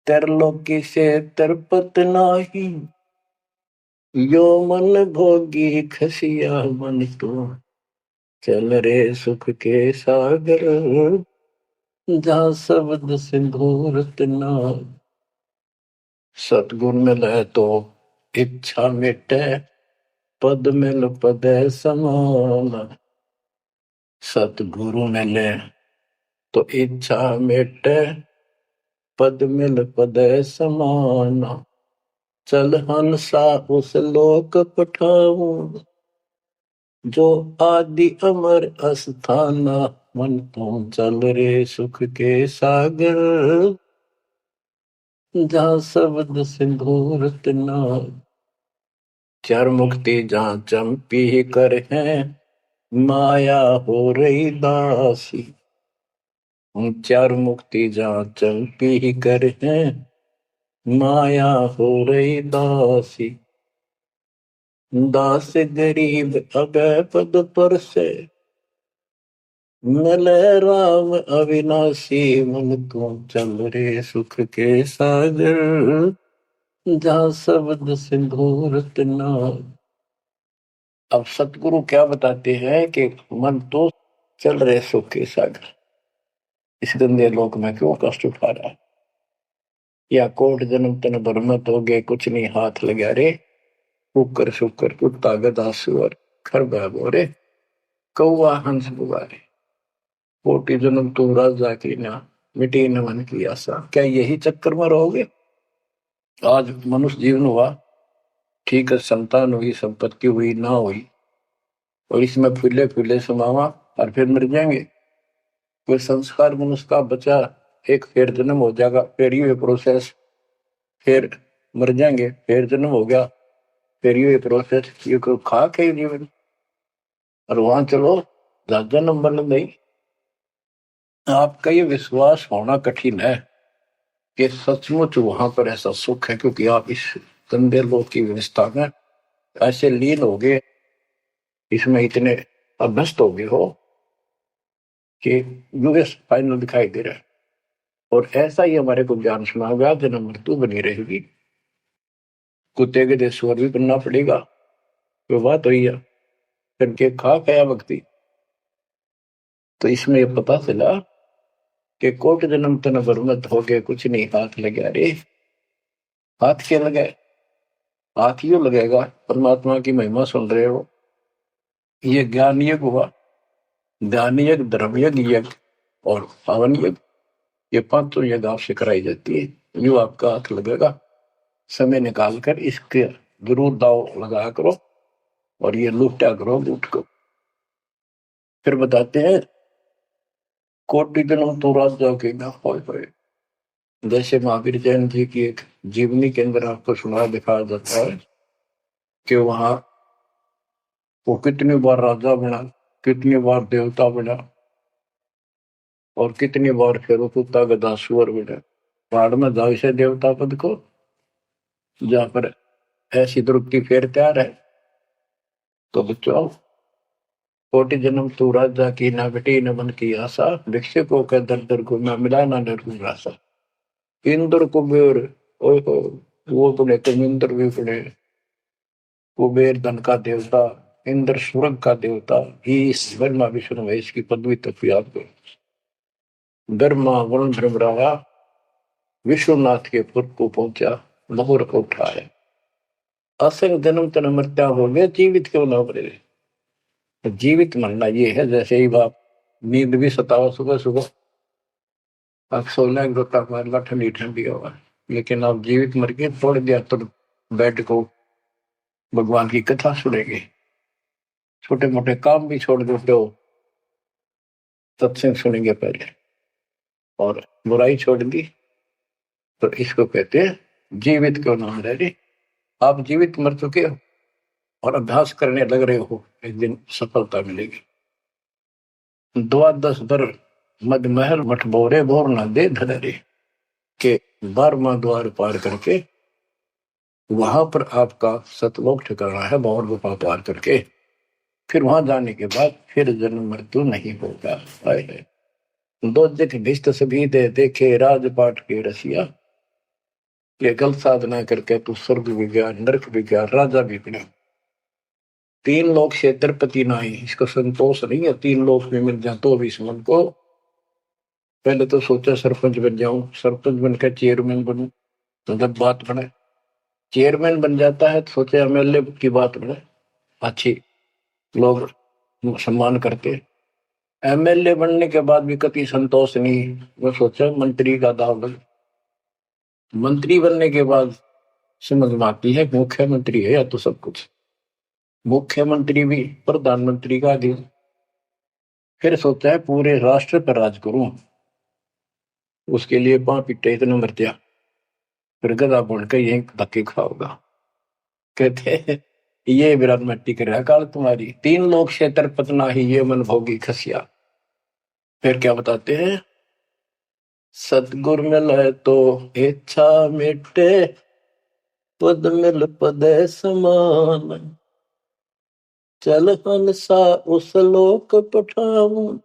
Speaker 1: तरलोकी से तरपत नाही, यो मन भोगी खसिया। मन तू चल रे सुख के सागर जा, शब्द सिंधु रत्नागर। सतगुण मिले तो इच्छा मिटे, पद मिल पद समान। सतगुरु मिले तो इच्छा मिटे, पद मिल पद समान। चल हंसा उस लोक पठाऊं, जो आदि अमर अस्थाना। मन तू चल रे सुख के सागर जा, शब्द सिंधु रत्नागर। चार मुक्ति जहाँ चंपी कर है, माया हो रही दासी। चार मुक्ति जहाँ चंपी कर है, माया हो रही दासी। दास गरीब अगय पद पर से, मिले राम अविनाशी। मन तू चल रे सुख के सागर जा, शब्द सिंधु रत्नागर। अब सतगुरु क्या बताते हैं कि मन तो चल रहे सुख के सागर, इस गंदे लोक में क्यों कष्ट उठा रहा है। या कोट जन्म तन भरमत हो गए, कुछ नहीं हाथ लगा रे। कुकर शुकर कुत्ता गधा सुअर खरबा बोरे, कौआ हंस बुगारे। कोटि जन्म तुम राजा की ना, मिटी न मन की आशा। क्या यही चक्कर में रहोगे। आज मनुष्य जीवन हुआ, ठीक है, संतान हुई, संपत्ति हुई ना हुई, और इसमें फूले फूले समावा और फिर मर जाएंगे। कोई संस्कार मनुष्य का बचा, एक फिर जन्म हो जाएगा, फिर ये प्रोसेस, फिर मर जाएंगे, फिर जन्म हो गया, फिर ये प्रोसेस। ये कोई खाक है जीवन। और वहां चलो राजा नंबर नहीं। आपका ये विश्वास होना कठिन है कि सचमुच वहां पर ऐसा सुख है, क्योंकि आप इस गंदे लोक की व्यवस्था में ऐसे लीन हो गए, इसमें इतने अभ्यस्त हो गए हो कि यूएस फाइनल दिखाई दे रहा है। और ऐसा ही हमारे को ज्ञान सुना गया, जन्म मृत्यु बनी रहेगी, कुत्ते के देश स्वर भी बनना पड़ेगा। वो बात हुई है, फिर के खा खाया भक्ति। तो इसमें यह पता चला कि कोट जन्म तन बरमत हो गए, कुछ नहीं हाथ लगा रे। हाथ क्या लगाए, हाथ यूं लगेगा, परमात्मा की महिमा सुन रहे हो। ये ज्ञान यज्ञ हुआ, ज्ञान यज्ञ, धर्म यज्ञ, यज्ञ और पावन यज्ञ, ये पांचों यज्ञ आपसे कराई जाती है। यूं आपका हाथ लगेगा, समय निकाल कर इसके जरूर दाव लगाया करो। और ये लुटा करो लूट को। फिर बताते हैं कोटि जन्म तो राजा के ना होए। जैसे महावीर जैन जी की एक जीवनी के अंदर आपको सुना दिखाया जाता है कि वहां वो कितनी बार राजा बना, कितनी बार देवता बना, और कितनी बार फिर कुत्ता गधा सुअर बना। पहाड़ में जाओ से देवता पद को, जहां पर ऐसी द्रुपति फेर तैयार है। तो बच्चों, कोटि जन्म तू राजा की ना बेटी न मन की आशा, भिक्षुक होकर दर दर को ना मिला ना डर राशा। इंद्र कुबेर, ओहो, वो बने तो इंद्र भी बने। कुबेर धन का देवता, इंद्र स्वर्ग का देवता, ईश ब्रह्मा विष्णु महेश की पदवी तक भी आपको। ब्रह्मा वरुण धर्मराया विश्वनाथ के पुर को पहुंचा, मोहर को उठाया। असंग जन्म तन मृत्या हो गया, जीवित क्यों ना मरे। जीवित मरना ये है, जैसे ही बाप नींद भी सतावा सुबह सुबह, आप सोलह गोता मारना ठंडी ठंडी हवा, लेकिन आप जीवित मर के थोड़ी देर तो बेड को भगवान की कथा सुनेंगे, छोटे मोटे काम भी छोड़ देते हो, सत्संग सुनेंगे पहले, और बुराई छोड़ दी, तो इसको कहते हैं जीवित क्यों ना मर रहे। आप जीवित मर चुके हो और अभ्यास करने लग रहे हो, एक दिन सफलता मिलेगी। द्वादश दर मद महल मठ बोरे बोर न दे धरे के 12वां द्वार पार करके वहां पर आपका सतलोक ठिकाना है, भौर गुफा पार करके फिर वहां जाने के बाद फिर जन्म मृत्यु नहीं होगा। दो दिख भिष्ट सभी दे देखे राजपाट के रसिया, ये गलत साधना करके तू स्वर्ग भी गया, नरक भी गया, राजा भी बना। 3 लोक से तिरपति नाही, इसको संतोष नहीं है, 3 लोक में मिल जाए तो भी इस मन को। पहले तो सोचा सरपंच बन जाऊं, सरपंच बनकर चेयरमैन बनूं, तो जब बात बने चेयरमैन बन जाता है तो सोचे एमएलए की बात बने, अच्छी लोग सम्मान करते। एमएलए बनने के बाद भी कभी संतोष नहीं, मैं सोचा मंत्री का दाव लग। मंत्री बनने के बाद समझ में आती है मुख्यमंत्री है या तो सब कुछ, मुख्यमंत्री भी प्रधानमंत्री का अधीन। फिर सोचा है पूरे राष्ट्र पर राज करूं, उसके लिए पां पिट्टे इतने मर दिया, फिर गधा बनकर यही धक्के खाओगा। कहते हैं ये विराट मट्टी कर काल तुम्हारी, 3 लोक से तरपतना ही ये मन भोगी खसिया। फिर क्या बताते हैं, सतगुर मिले तो इच्छा मिटे, पद मिल पद समान, चल हंसा उस लोक पठाऊं,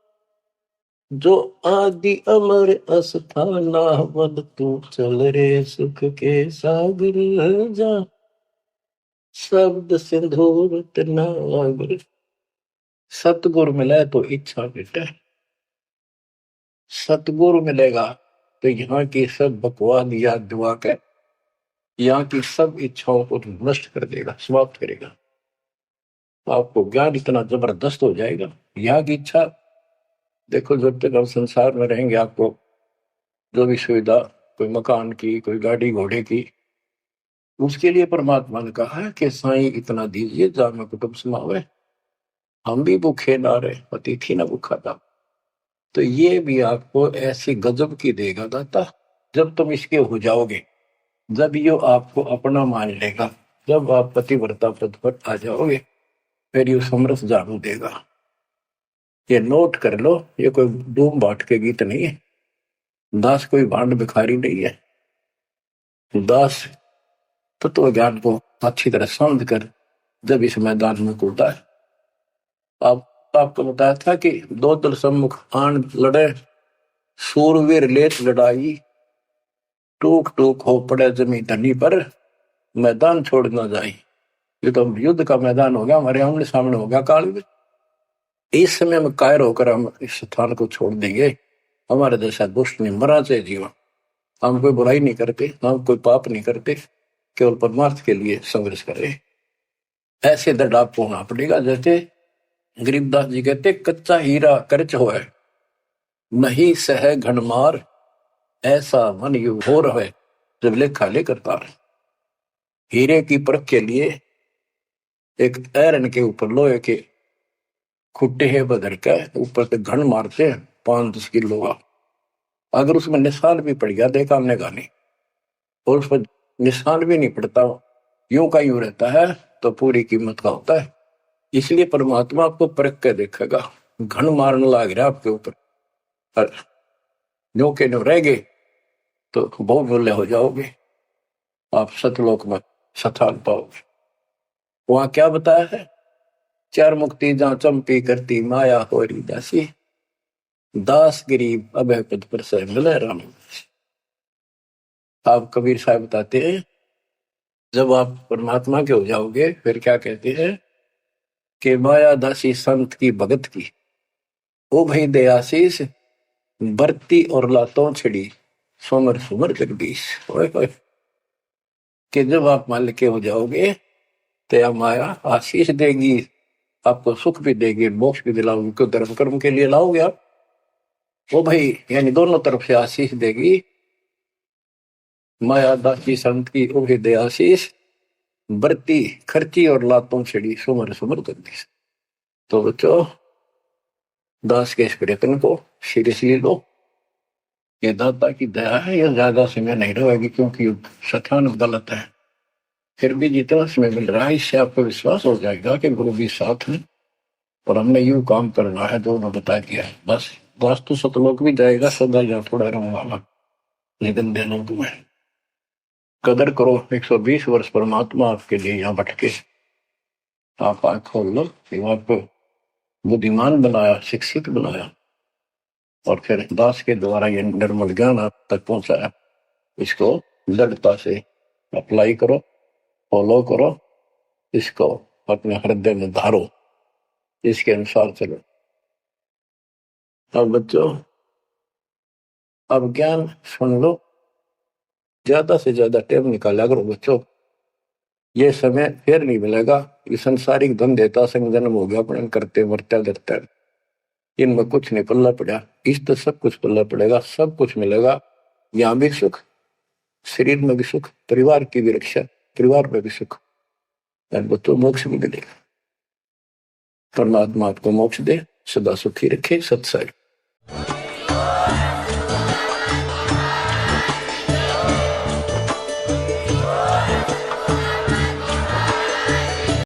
Speaker 1: जो आदि अमर अस्थाना, वन तू चल रे सुख के सागर जा, शब्द सिंधुर नागर। सतगुरु मिले तो इच्छा मिटे, सतगुरु मिलेगा तो यहाँ की सब बकवाद याद दिवा के यहाँ की सब इच्छाओं को नष्ट कर देगा, समाप्त करेगा। आपको ज्ञान इतना जबरदस्त हो जाएगा। यहाँ की इच्छा देखो, जब तक हम संसार में रहेंगे, आपको जो भी सुविधा, कोई मकान की, कोई गाड़ी घोड़े की, उसके लिए परमात्मा ने कहा है कि साईं इतना दीजिए जामे कुटुंब समावे, हम भी भूखे ना रहे, अतिथि ना भूखा था। तो ये भी आपको ऐसी गजब की देगा दाता, जब तुम इसके हो जाओगे, जब ये आपको अपना मान लेगा, जब आप पतिव्रता पद पर आ जाओगे, फिर ये समरस झाड़ू देगा। ये नोट कर लो, ये कोई डूम बाट के गीत नहीं है, दास कोई भांड भिखारी नहीं है। दास तत्व ज्ञान को अच्छी तरह समझ कर जब इस मैदान में कूदा है। आपको बताया था कि 2 दल सम्मुख आन लड़े, सूरवीर लेत लड़ाई, टूक टूक हो पड़े जमी धनी पर, मैदान छोड़ ना जाए। ये तो युद्ध का मैदान हो गया, हमारे आमने सामने हो गया काल में। इस समय में कायर होकर हम इस स्थान को छोड़ देंगे, हमारे जैसा दुष्ट नहीं मरा चाहे जीवन। हम कोई बुराई नहीं करते, हम कोई पाप नहीं करते, केवल परमार्थ के लिए संघर्ष करें। ऐसे दृढ़ आपको होना पड़ेगा। जैसे गरीबदास जी कहते, कच्चा हीरा करच हो है, नहीं सह घनमार, ऐसा मन यू हो रहे जब लेखा लेकर तार। हीरे की परख के लिए एक ऐरन के ऊपर लोहे के खुट्टे है बदर का, ऊपर से घन मारते हैं 5-10 किलो का। अगर उसमें निशान भी पड़ गया देखा हमने गाने, और उस पर निशान भी नहीं पड़ता, यूं का यूं रहता है, तो पूरी कीमत का होता है। इसलिए परमात्मा आपको परख के देखेगा। घन मारने लग रहा आपके ऊपर, और जो के नो रह गए तो बहुत मूल्य हो जाओगे, आप सतलोक में स्थान पाओगे। वहां क्या बताया है? चार मुक्ति जहां चंपी करती माया हो दासी, दास गरीब अभय पद पर से मिले राम। आप कबीर साहब बताते हैं, जब आप परमात्मा के हो जाओगे फिर क्या कहते हैं कि माया दासी संत की भगत की, ओ भाई दयाशीष बरती और लातों छिड़ी, सोमर सुमर जगदीश। ओए ओए, कि जब आप मान के हो जाओगे तो यह माया आशीष देगी, आपको सुख भी देगी, मोक्ष भी दिलाओगी, क्यों धर्म कर्म के लिए लाओगे आप। ओ भाई यानी दोनों तरफ से आशीष देगी। माया दासी संत की ओ भाई दयाशीष बरती खर्ची और लातों छिड़ी, सुमर सुमर जगदीश। तो बच्चों, दास के इस प्रयत्न को सीरियसली लो। ये दाता की दया है, यह ज्यादा समय नहीं रहेगी, क्योंकि स्थान गलत है। फिर भी जितना समय मिल रहा है इससे आपको विश्वास हो जाएगा कि गुरु भी साथ है, और हमने यूं काम करना है जो उन्होंने बता दिया है। बस वास्तु सतलोक भी जाएगा, सदा यहाँ थोड़ा रहूंगा, लेकिन दिनों में कदर करो। 120 वर्ष परमात्मा आपके लिए यहाँ भटके, आप आंख खोल लो। आपको बुद्धिमान बनाया, शिक्षित बनाया, और फिर दास के द्वारा ये निर्मल ज्ञान आप तक पहुंचाया। इसको दृढ़ता से अप्लाई करो, फॉलो करो, इसको अपने हृदय में धारो, इसके अनुसार चलो। अब बच्चों, अब ज्ञान सुन लो, ज्यादा से ज्यादा टाइम निकाला करो बच्चों। ये समय फिर नहीं मिलेगा। ये संसारिक धन देता संग जन्म हो गया, अपने करते मरते डरते, इनमें कुछ नहीं पल्ला पड़ा। इस तो सब कुछ पल्ला पड़ेगा, सब कुछ मिलेगा। यहाँ भी सुख, शरीर में भी सुख, परिवार की भी रक्षा, परिवार में भी सुख, और बच्चों मोक्ष भी मिलेगा। परमात्मा आपको मोक्ष दे, सदा सुखी रखे। सत्संग।